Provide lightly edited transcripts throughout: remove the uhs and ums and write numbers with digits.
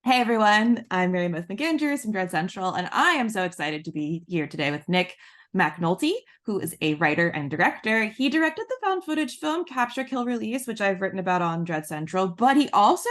Hey everyone, I'm Mary McAndrews from Dread Central, and I am so excited to be here today with Nick McAnulty, who is a writer and director. He directed the found footage film Capture, Kill, Release, which I've written about on Dread Central, but he also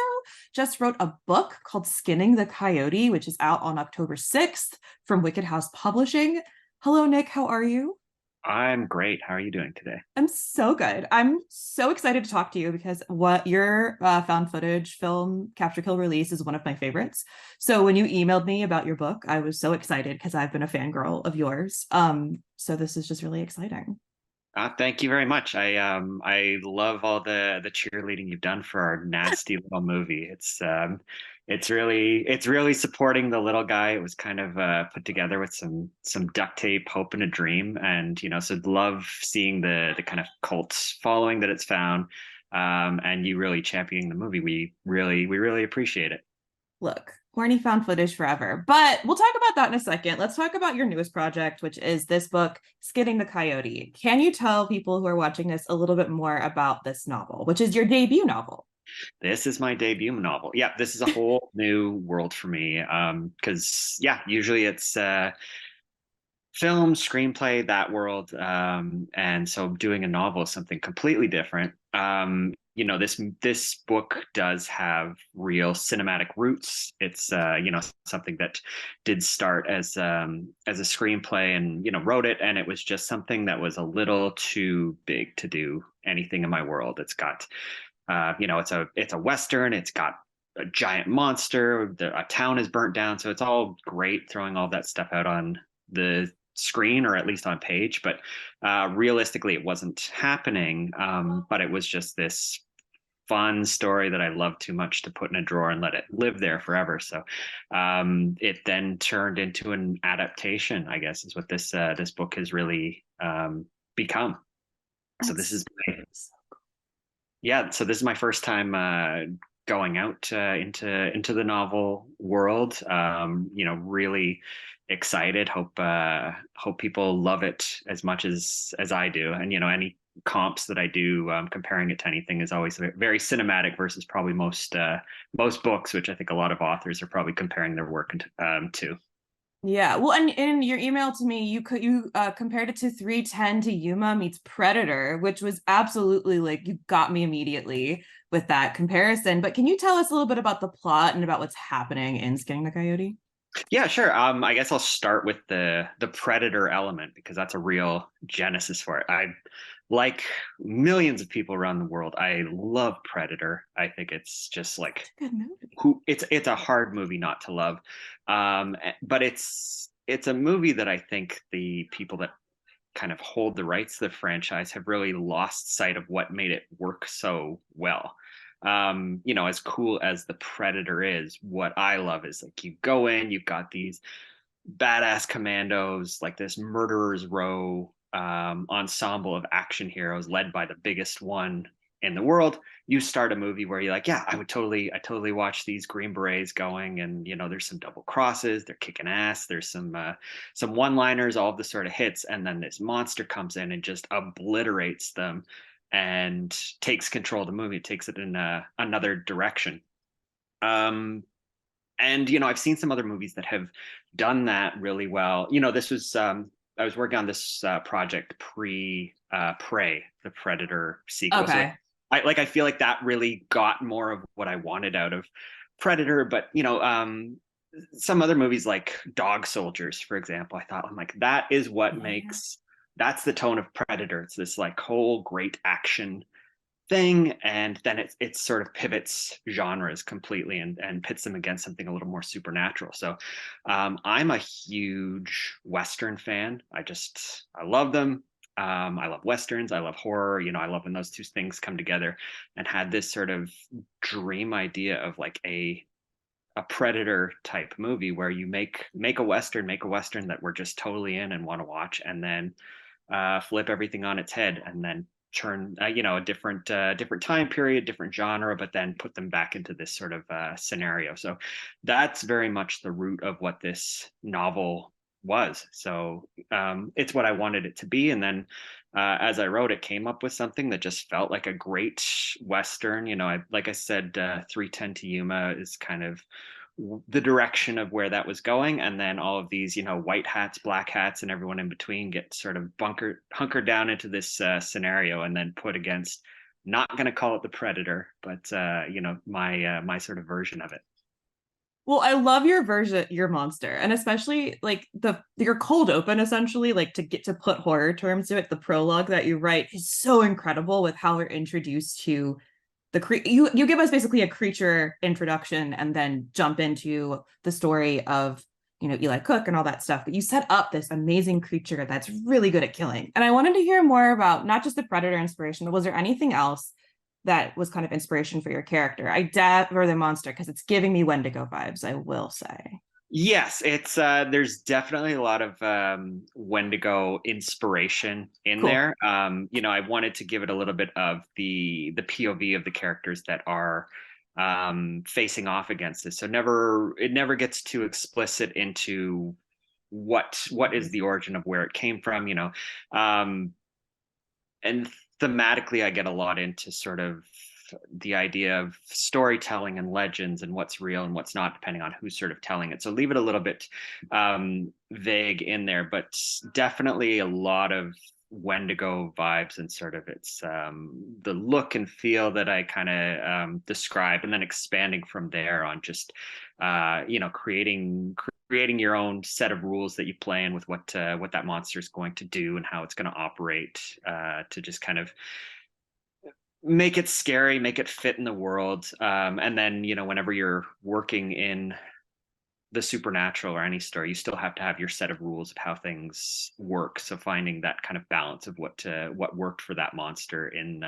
just wrote a book called Skinning the Coyote, which is out on October 6th from Wicked House Publishing. Hello, Nick, how are you? I'm great. How are you doing today? I'm so good. I'm so excited to talk to you because what your found footage film, Capture Kill Release, is one of my favorites. So when you emailed me about your book, I was so excited because I've been a fangirl of yours. So this is just really exciting. Thank you very much. I love all the cheerleading you've done for our nasty little movie. It's really supporting the little guy. It was kind of put together with some duct tape, hope and a dream, and so love seeing the kind of cult following that it's found, and you really championing the movie. We really appreciate it. Look, horny found footage forever. But we'll talk about that in a second. Let's talk about your newest project, which is this book, Skinning the Coyote. Can you tell people who are watching this a little bit more about this novel, which is your debut novel? This is my debut novel. Yeah, this is a whole new world for me. Because yeah, usually it's film, screenplay, that world. And so doing a novel is something completely different. This book does have real cinematic roots. It's something that did start as a screenplay, and wrote it, and it was just something that was a little too big to do anything in my world. It's got it's a western. It's got a giant monster. A town is burnt down, so it's all great throwing all that stuff out on the screen, or at least on page. But realistically, it wasn't happening. But it was just this fun story that I loved too much to put in a drawer and let it live there forever. So it then turned into an adaptation, I guess, is what this book has really become. So this That's is yeah, so this is my first time going out into the novel world. Really excited. Hope people love it as much as I do. And any comps that I do, comparing it to anything is always very cinematic versus probably most books, which I think a lot of authors are probably comparing their work to. Yeah. Well, and in your email to me, you compared it to 310 to Yuma meets Predator, which was absolutely like you got me immediately with that comparison. But can you tell us a little bit about the plot and about what's happening in Skinning the Coyote? Yeah, sure. I guess I'll start with the predator element because that's a real genesis for it. I like millions of people around the world. I love Predator. I think it's just It's like a good movie. it's a hard movie not to love. But it's a movie that I think the people that kind of hold the rights to the franchise have really lost sight of what made it work so well. As cool as the Predator is, what I love is like you go in, you've got these badass commandos, like this murderers row ensemble of action heroes led by the biggest one in the world. You start a movie where you're like, yeah, I totally watch these Green Berets going, and there's some double crosses, they're kicking ass, there's some one-liners, all of the sort of hits, and then this monster comes in and just obliterates them and takes control of the movie, takes it in another direction. Um, and I've seen some other movies that have done that really well. This was I was working on this project pre Prey, the Predator sequel. So Okay. I feel like that really got more of what I wanted out of Predator. But some other movies like Dog Soldiers, for example, I thought, I'm like, that is what Yeah. makes that's the tone of Predator. It's this like whole great action thing, and then it sort of pivots genres completely and pits them against something a little more supernatural. So I'm a huge Western fan. I love them. I love Westerns, I love horror. I love when those two things come together, and had this sort of dream idea of like a Predator type movie where you make a Western that we're just totally in and want to watch, and then flip everything on its head, and then turn a different time period, different genre, but then put them back into this sort of scenario. So that's very much the root of what this novel was. So it's what I wanted it to be, and then as I wrote it, came up with something that just felt like a great Western. Like I said, 310 to Yuma is kind of the direction of where that was going, and then all of these, white hats, black hats, and everyone in between get sort of hunkered down into this scenario, and then put against, not going to call it the predator, but my sort of version of it. Well, I love your version, your monster, and especially like your cold open, essentially, like to get to put horror terms to it. The prologue that you write is so incredible with how we're introduced to you give us basically a creature introduction and then jump into the story of Eli Cook and all that stuff. But you set up this amazing creature that's really good at killing. And I wanted to hear more about not just the predator inspiration, but was there anything else that was kind of inspiration for your character? Or the monster, because it's giving me Wendigo vibes, I will say. Yes, it's there's definitely a lot of Wendigo inspiration in Cool. there. I wanted to give it a little bit of the POV of the characters that are facing off against this. So it never gets too explicit into what is the origin of where it came from, and thematically I get a lot into sort of the idea of storytelling and legends and what's real and what's not, depending on who's sort of telling it. So leave it a little bit vague in there, but definitely a lot of Wendigo vibes, and sort of it's the look and feel that I kind of describe, and then expanding from there on just creating your own set of rules that you play in with what that monster is going to do and how it's going to operate, to just kind of make it scary, make it fit in the world. And then, whenever you're working in the supernatural or any story, you still have to have your set of rules of how things work. So finding that kind of balance of what worked for that monster in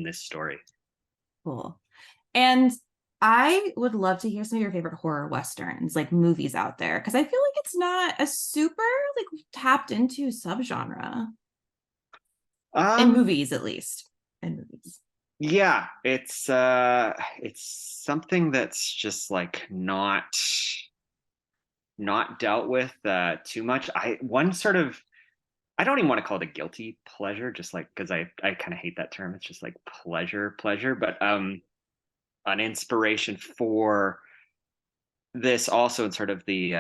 this story. Cool. And I would love to hear some of your favorite horror westerns, like movies out there, because I feel like it's not a super like tapped into subgenre in Um, movies, at least in movies. yeah, it's something that's just like not dealt with too much. I don't even want to call it a guilty pleasure, just like, because I kind of hate that term. It's just like pleasure, but an inspiration for this also, and sort of the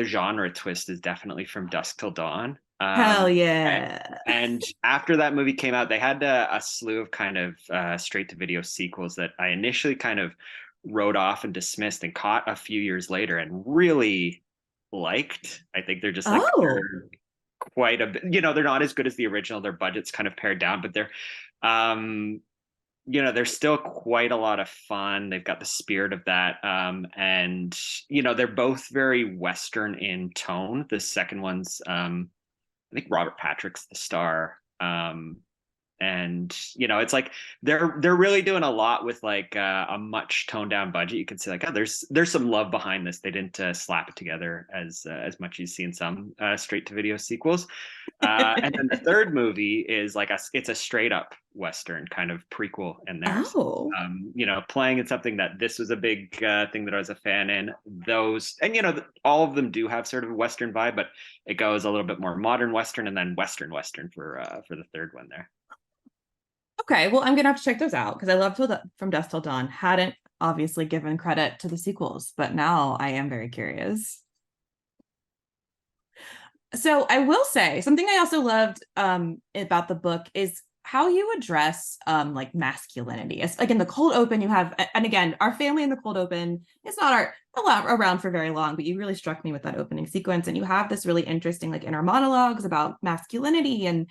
genre twist, is definitely From Dusk Till Dawn. Hell And, yeah. and after that movie came out, they had a slew of kind of straight to video sequels that I initially kind of wrote off and dismissed, and caught a few years later and really liked. I think they're just like, Oh, they're quite a bit, they're not as good as the original. Their budget's kind of pared down, but um they're still quite a lot of fun. They've got the spirit of that. And they're both very Western in tone. The second one's, I think Robert Patrick's the star. And it's like they're really doing a lot with like a much toned down budget. You can see like, oh, there's some love behind this. They didn't slap it together as much as you see in some straight to video sequels. And then the third movie is like it's a straight up Western kind of prequel in there. So, oh. playing in something that this was a big thing that I was a fan in. Those, and all of them do have sort of a Western vibe, but it goes a little bit more modern Western, and then Western for the third one there. Okay, well, I'm gonna have to check those out because I love From Dusk Till Dawn. Hadn't obviously given credit to the sequels, but now I am very curious. So I will say something I also loved about the book is how you address like masculinity. It's like in the cold open you have, and again, our family in the cold open is not around for very long, but you really struck me with that opening sequence, and you have this really interesting like inner monologues about masculinity and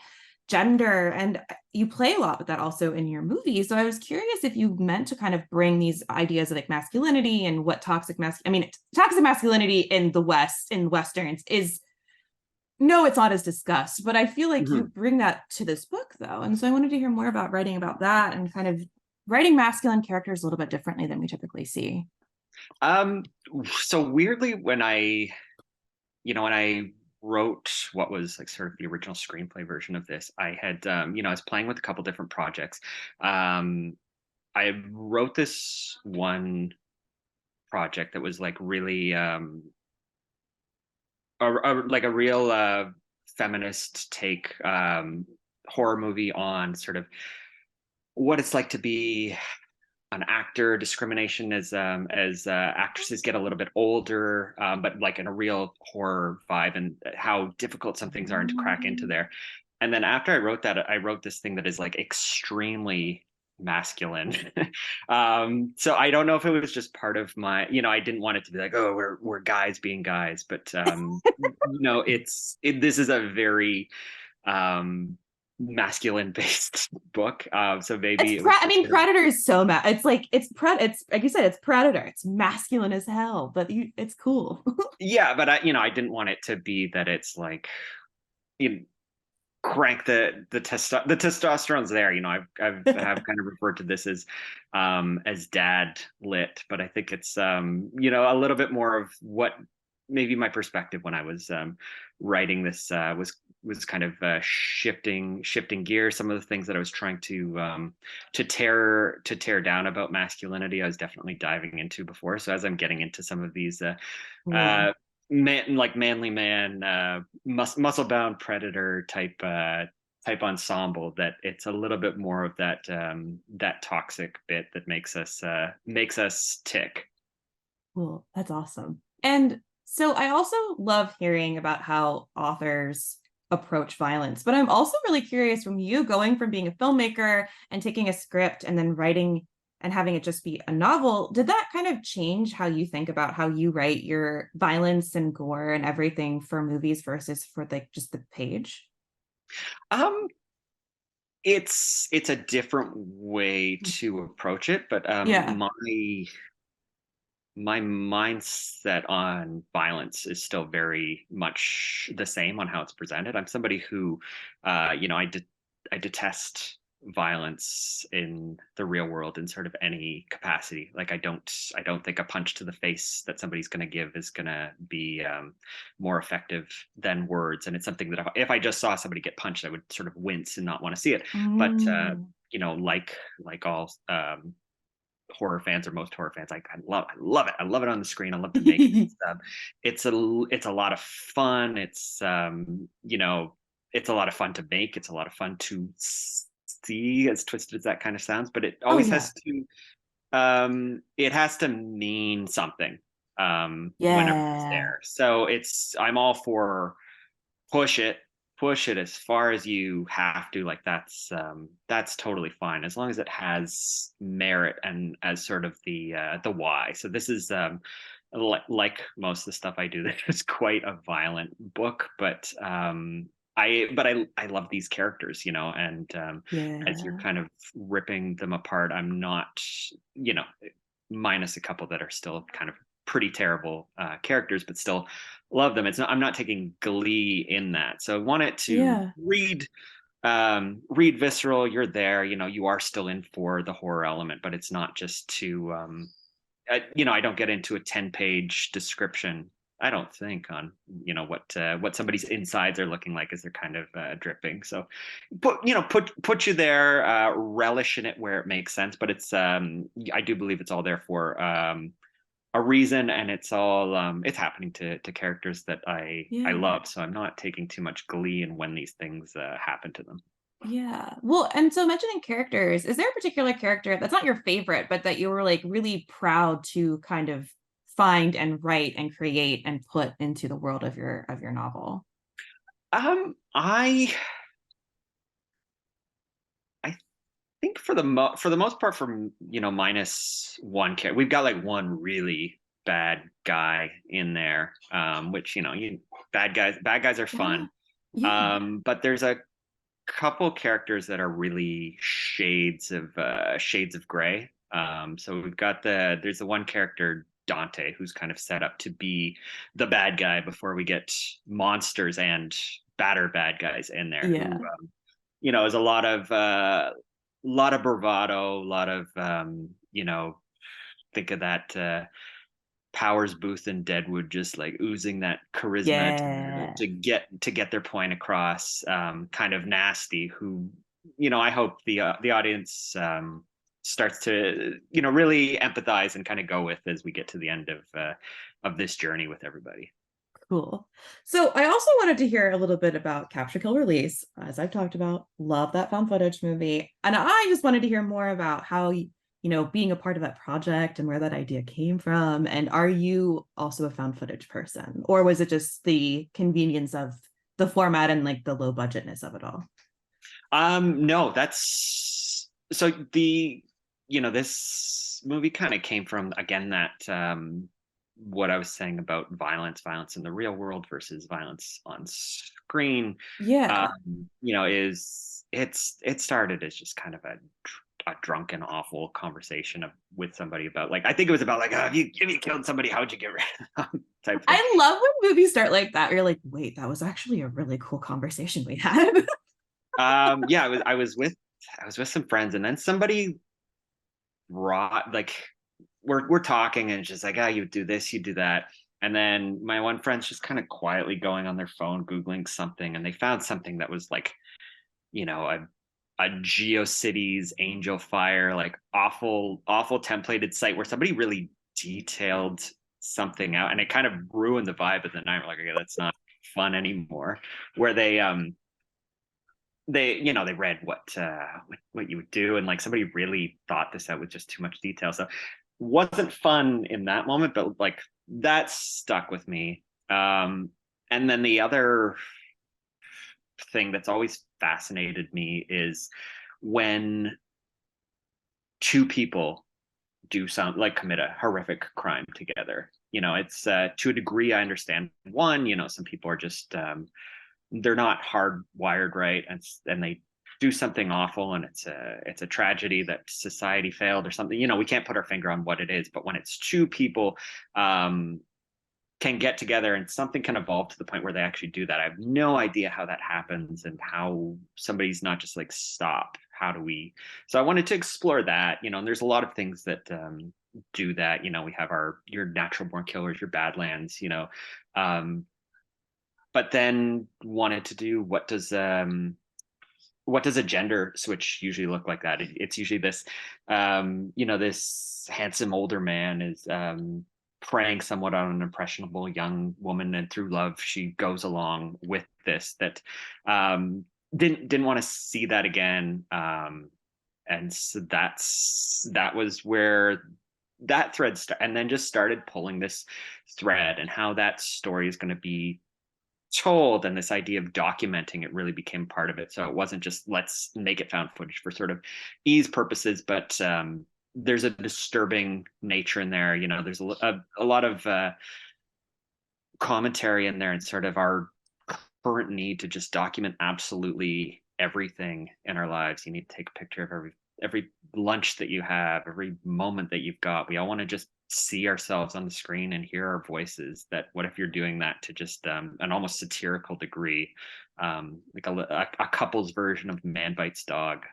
gender, and you play a lot with that also in your movie. So I was curious if you meant to kind of bring these ideas of like masculinity and what toxic masculinity in the West, in Westerns, is, no, it's not as discussed, but I feel like you Mm-hmm. bring that to this book though. And so I wanted to hear more about writing about that and kind of writing masculine characters a little bit differently than we typically see. Um, so weirdly, when I wrote what was like sort of the original screenplay version of this, I had, I was playing with a couple different projects. Um, I wrote this one project that was like really, like a real feminist take, horror movie on sort of what it's like to be an actor discrimination as actresses get a little bit older, but like in a real horror vibe, and how difficult some things are to crack into Mm. there. And then after I wrote that, I wrote this thing that is like extremely masculine. So I don't know if it was just part of my, I didn't want it to be like, oh, we're guys being guys, but this is a very masculine based book. So maybe it was I just mean, sort of, Predator is so it's like it's like you said, it's Predator. It's masculine as hell, but it's cool. yeah, but I didn't want it to be that it's like, you crank the testosterone's there. I've have kind of referred to this as dad lit, but I think it's a little bit more of what maybe my perspective when I was writing this was kind of shifting gears. Some of the things that I was trying to tear down about masculinity, I was definitely diving into before. So as I'm getting into some of these Cool. uh manly man, muscle bound predator type ensemble, that it's a little bit more of that toxic bit that makes us tick. Cool. That's awesome. And so I also love hearing about how authors approach violence, but I'm also really curious from you going from being a filmmaker and taking a script and then writing and having it just be a novel, did that kind of change how you think about how you write your violence and gore and everything for movies versus for like just the page? um it's a different way to approach it, but Yeah. my mindset on violence is still very much the same on how it's presented. I'm somebody who, I detest violence in the real world in sort of any capacity. Like I don't think a punch to the face that somebody's going to give is going to be more effective than words. And it's something that if I just saw somebody get punched, I would sort of wince and not want to see it. But Mm. like all horror fans, or most horror fans, I love it. I love it on the screen. I love to make it. It's a lot of fun. It's a lot of fun to make. It's a lot of fun to see, as twisted as that kind of sounds, but it Oh always yeah. has to mean something whenever it's Yeah. there. So I'm all for push it push it as far as you have to. Like that's totally fine, as long as it has merit and as sort of the why. So this is like most of the stuff I do, there's quite a violent book, but I love these characters, and as you're Yeah. kind of ripping them apart, I'm not, you know minus a couple that are still kind of pretty terrible characters, but still love them. I'm not taking glee in that. So I want it to Yeah. read visceral. You're there, you are still in for the horror element, but it's not just I don't get into a 10-page description, I don't think, on what somebody's insides are looking like as they're kind of dripping. So put you there, relish in it where it makes sense, but I do believe it's all there for a reason, and it's happening to characters that I Yeah. love. So I'm not taking too much glee in when these things happen to them. Yeah. Well, and so mentioning characters, is there a particular character that's not your favorite, but that you were like really proud to kind of find and write and create and put into the world of your novel? I think for the most part, from minus one character, we've got like one really bad guy in there, which bad guys are Yeah. fun. Yeah. But there's a couple characters that are really shades of gray. So there's the one character, Dante, who's kind of set up to be the bad guy before we get monsters and badder bad guys in there, who Yeah. is a lot of bravado, a lot of think of that Powers Booth and Deadwood, just like oozing that charisma to, Yeah. to get their point across. Kind of nasty, who I hope the audience starts to really empathize and kind of go with as we get to the end of this journey with everybody. Cool. So I also wanted to hear a little bit about Capture Kill Release. As I've talked about, love that found footage movie. And I just wanted to hear more about how being a part of that project and where that idea came from? And are you also a found footage person, or was it just the convenience of the format and like the low budgetness of it all? No, that's so this movie kind of came from, again, that what I was saying about violence in the real world versus violence on screen. Yeah. It started as just kind of a drunken, awful conversation with somebody about, like, I think it was about, like, oh, if you killed somebody, how'd you get rid of them, type thing. I love when movies start like that. You're like, wait, that was actually a really cool conversation we had. Yeah, I was with some friends, and then somebody brought, like, we're talking, and it's just like, you do this, you do that. And then my one friend's just kind of quietly going on their phone, Googling something, and they found something that was like, a GeoCities Angel Fire, like awful, awful templated site where somebody really detailed something out, and it kind of ruined the vibe of the night. We're like, okay, that's not fun anymore. Where they read what you would do, and like somebody really thought this out with just too much detail. So wasn't fun in that moment, but like that stuck with me. And then the other thing that's always fascinated me is when two people commit a horrific crime together. It's to a degree, I understand one, some people are just they're not hardwired right, and they do something awful, and it's a tragedy that society failed or something. We can't put our finger on what it is, but when it's two people can get together and something can evolve to the point where they actually do that, I have no idea how that happens, and how somebody's not just like, stop, how do we. So I wanted to explore that, and there's a lot of things that do that. We have your natural born killers, your badlands, um but then wanted to do, what does a gender switch usually look like? That it's usually this this handsome older man is preying somewhat on an impressionable young woman, and through love she goes along with this, that didn't want to see that again. And so that was where that thread and then just started pulling this thread, and how that story is going to be told, and this idea of documenting it really became part of it. So it wasn't just, let's make it found footage for sort of ease purposes, but there's a disturbing nature in there. There's a lot of commentary in there, and sort of our current need to just document absolutely everything in our lives. You need to take a picture of every lunch that you have, every moment that you've got. We all want to just see ourselves on the screen and hear our voices. That what if you're doing that to just an almost satirical degree, like a couple's version of Man Bites Dog,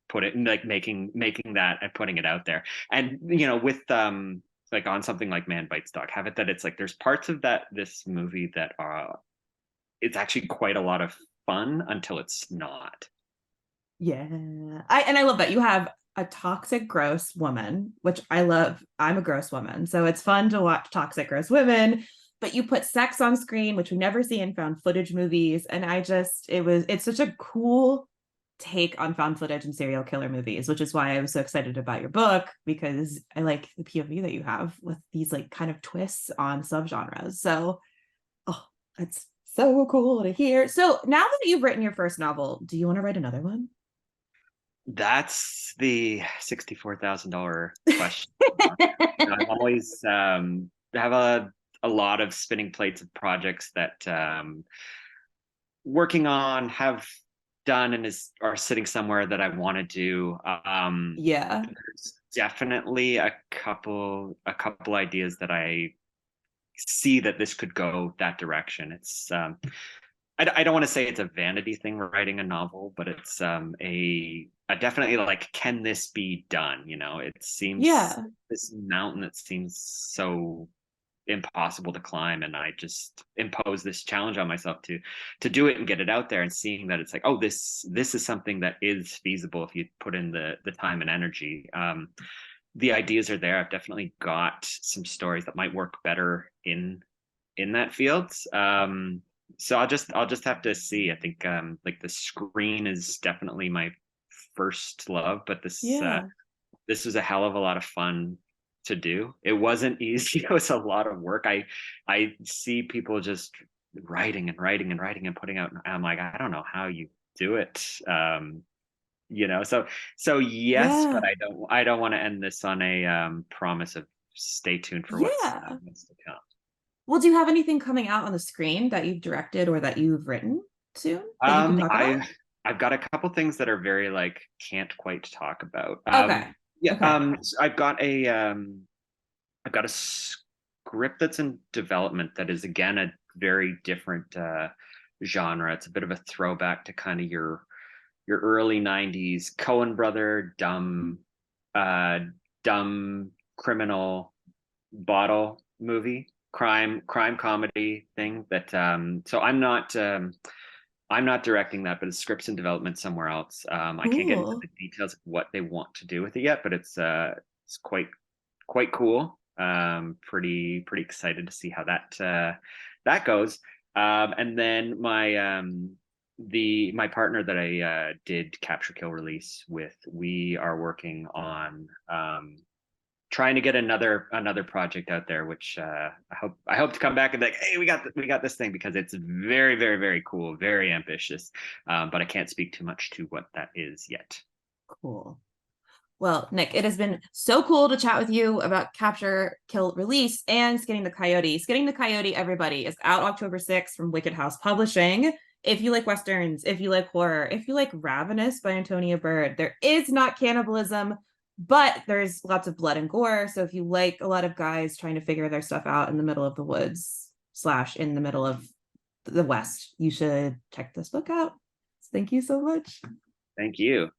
put it, like making that and putting it out there. And with like on something like Man Bites Dog, have it that it's like there's parts of this movie that are, it's actually quite a lot of fun until it's not. Yeah. I love that you have a toxic, gross woman, which I love. I'm a gross woman. So it's fun to watch toxic, gross women, but you put sex on screen, which we never see in found footage movies. And it's such a cool take on found footage and serial killer movies, which is why I was so excited about your book, because I like the POV that you have with these like kind of twists on subgenres. So, oh, it's so cool to hear. So now that you've written your first novel, do you want to write another one? That's the $64,000 question. I'm always have a lot of spinning plates of projects that working on, have done, and are sitting somewhere that I want to do. Yeah. There's definitely a couple ideas that I see that this could go that direction. It's I don't want to say it's a vanity thing writing a novel, but it's a definitely, like, can this be done? It seems, Yeah. this mountain that seems so impossible to climb, and I just impose this challenge on myself to do it and get it out there, and seeing that it's like, oh, this is something that is feasible if you put in the time and energy. The ideas are there. I've definitely got some stories that might work better in that field. So I'll just have to see. I think like the screen is definitely my first love, but this Yeah. this was a hell of a lot of fun to do. It wasn't easy. It was a lot of work. I see people just writing and writing and writing and putting out, and I'm like, I don't know how you do it. So yes, but Yeah. I don't want to end this on a promise of stay tuned for Yeah. what's to come. Well, do you have anything coming out on the screen that you've directed or that you've written soon that you can talk about? I've got a couple things that are very like can't quite talk about. Okay. Yeah, Okay. so I've got a script that's in development that is again a very different genre. It's a bit of a throwback to kind of your early 90s Coen brother uh dumb criminal bottle movie, crime comedy thing that so I'm not directing that, but it's scripts in development somewhere else. I can't get into Cool. the details of what they want to do with it yet, but it's quite cool. Pretty excited to see how that goes. And then my partner that I did Capture Kill Release with, we are working on trying to get another project out there, which I hope to come back and be like, hey, we got this thing, because it's very very very cool, very ambitious, but I can't speak too much to what that is yet. Cool. Well, Nick, it has been so cool to chat with you about Capture, Kill, Release and Skinning the Coyote. Skinning the Coyote, everybody, is out October 6th from Wicked House Publishing. If you like Westerns, if you like horror, if you like Ravenous by Antonia Bird, there is not cannibalism, but there's lots of blood and gore. So if you like a lot of guys trying to figure their stuff out in the middle of the woods / in the middle of the West, you should check this book out. Thank you so much. Thank you.